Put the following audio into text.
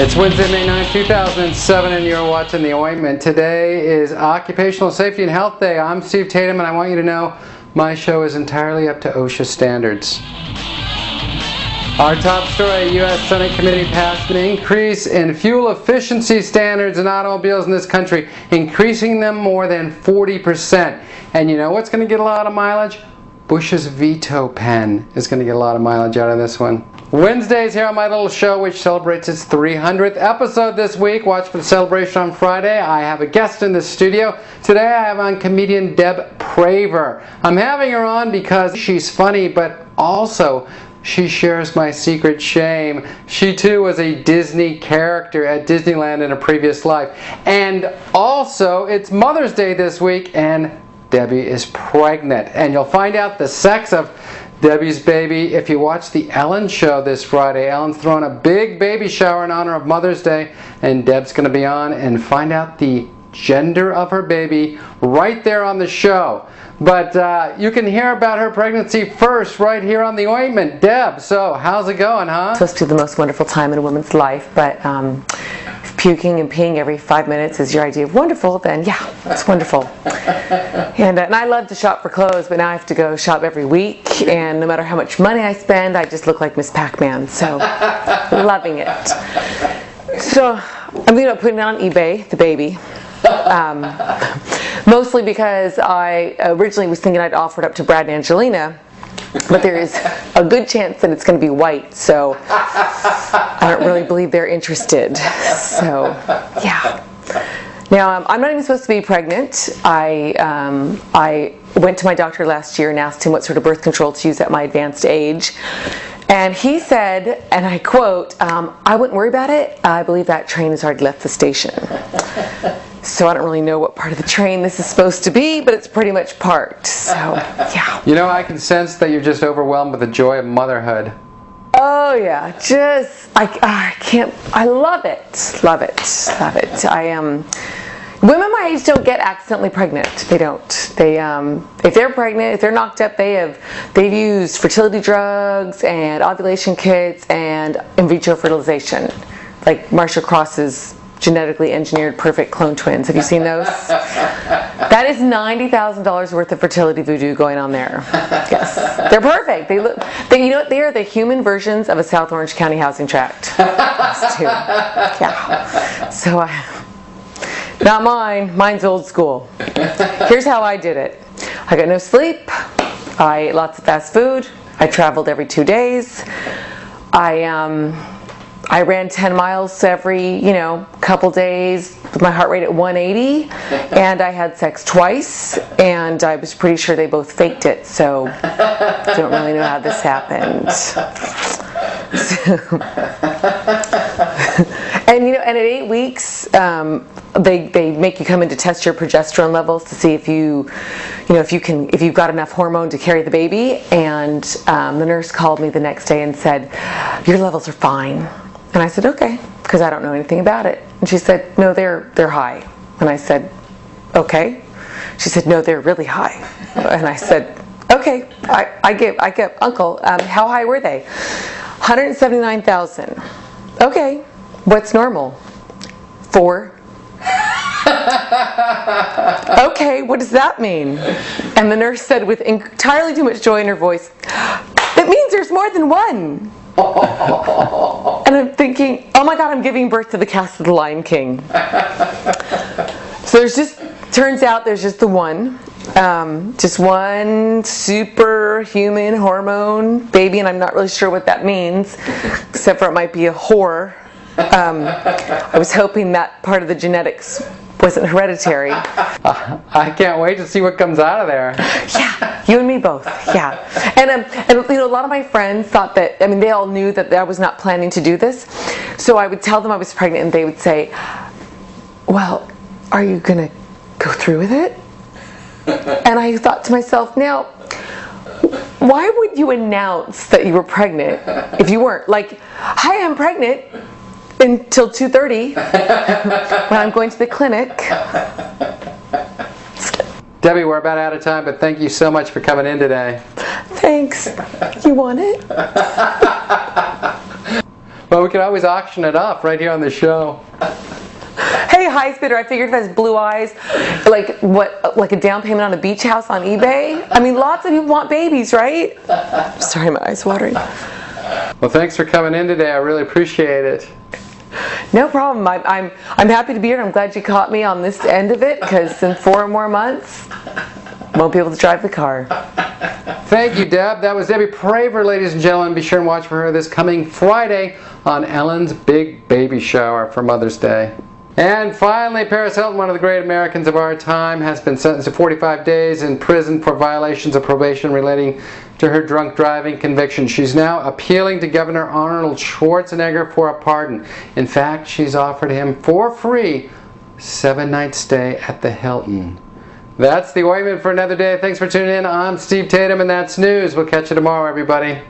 It's Wednesday, May 9, 2007, and you're watching The Ointment. Today is Occupational Safety and Health Day. I'm Steve Tatham, and I want you to know my show is entirely up to OSHA standards. Our top story, U.S. Senate committee passed an increase in fuel efficiency standards in automobiles in this country, increasing them more than 40%. And you know what's going to get a lot of mileage? Bush's veto pen is going to get a lot of mileage out of this one. Wednesdays here on my little show, which celebrates its 300th episode this week. Watch for the celebration on Friday. I have a guest in the studio. Today I have on comedian Debbie Praver. I'm having her on because she's funny, but also she shares my secret shame. She too was a Disney character at Disneyland in a previous life. And also, it's Mother's Day this week, and Debbie is pregnant. And you'll find out the sex of Debbie's baby if you watch the Ellen show this Friday. Ellen's throwing a big baby shower in honor of Mother's Day, and Deb's going to be on and find out the gender of her baby right there on the show. But you can hear about her pregnancy first right here on The Ointment. Deb, so how's it going, huh? It's supposed to be the most wonderful time in a woman's life, but if puking and peeing every 5 minutes is your idea of wonderful, then yeah, it's wonderful. And I love to shop for clothes, but now I have to go shop every week, and no matter how much money I spend, I just look like Miss Pac-Man, so loving it. So I'm thinking about putting it on eBay, the baby. Mostly because I originally was thinking I'd offer it up to Brad and Angelina, but there is a good chance that it's going to be white, so I don't really believe they're interested. So, yeah. Now, I'm not even supposed to be pregnant. I went to my doctor last year and asked him what sort of birth control to use at my advanced age. And he said, and I quote, I wouldn't worry about it. I believe that train has already left the station. So I don't really know what part of the train this is supposed to be, but it's pretty much parked. So, yeah. You know, I can sense that you're just overwhelmed with the joy of motherhood. Oh, yeah. I can't, I love it. Love it. Love it. Women my age don't get accidentally pregnant. They don't. If they're pregnant, if they're knocked up, they've used fertility drugs and ovulation kits and in vitro fertilization, like Marcia Cross's genetically engineered perfect clone twins. Have you seen those? That is $90,000 worth of fertility voodoo going on there. Yes, they're perfect. You know what? They are the human versions of a South Orange County housing tract. Those two. Yeah. So not mine. Mine's old school. Here's how I did it. I got no sleep. I ate lots of fast food. I traveled every 2 days. I ran 10 miles every, couple days with my heart rate at 180, and I had sex twice, and I was pretty sure they both faked it, so I don't really know how this happened. And at 8 weeks, they make you come in to test your progesterone levels to see if if you've got enough hormone to carry the baby. And the nurse called me the next day and said, "Your levels are fine." And I said, "Okay," because I don't know anything about it. And she said, "No, they're high." And I said, "Okay." She said, "No, they're really high." And I said, "Okay, I get Uncle. How high were they?" 179,000. "Okay, what's normal?" 4. "Okay, what does that mean?" And the nurse said with entirely too much joy in her voice, "It means there's more than one." And I'm thinking, oh my God, I'm giving birth to the cast of The Lion King. So turns out there's just the one. Just one superhuman hormone baby, and I'm not really sure what that means, except for it might be a whore. I was hoping that part of the genetics wasn't hereditary. I can't wait to see what comes out of there. Yeah, you and me both. Yeah, and a lot of my friends thought that. They all knew that I was not planning to do this. So I would tell them I was pregnant, and they would say, "Well, are you gonna go through with it?" And I thought to myself, now, why would you announce that you were pregnant if you weren't? Like, "Hi, I'm pregnant," until 2:30 when I'm going to the clinic. Debbie, we're about out of time, but thank you so much for coming in today. Thanks. You want it? Well, we could always auction it off right here on the show. Hey, high spidder, I figured if it has blue eyes, like a down payment on a beach house on eBay? I mean, lots of people want babies, right? Sorry, my eyes watering. Well, thanks for coming in today. I really appreciate it. No problem. I'm happy to be here. I'm glad you caught me on this end of it, because in 4 more months, won't be able to drive the car. Thank you, Deb. That was Debbie Praver, ladies and gentlemen. Be sure and watch for her this coming Friday on Ellen's Big Baby Shower for Mother's Day. And finally, Paris Hilton, one of the great Americans of our time, has been sentenced to 45 days in prison for violations of probation relating to her drunk driving conviction. She's now appealing to Governor Arnold Schwarzenegger for a pardon. In fact, she's offered him for free 7-night stay at the Hilton. That's the ointment for another day. Thanks for tuning in. I'm Steve Tatham, and that's news. We'll catch you tomorrow, everybody.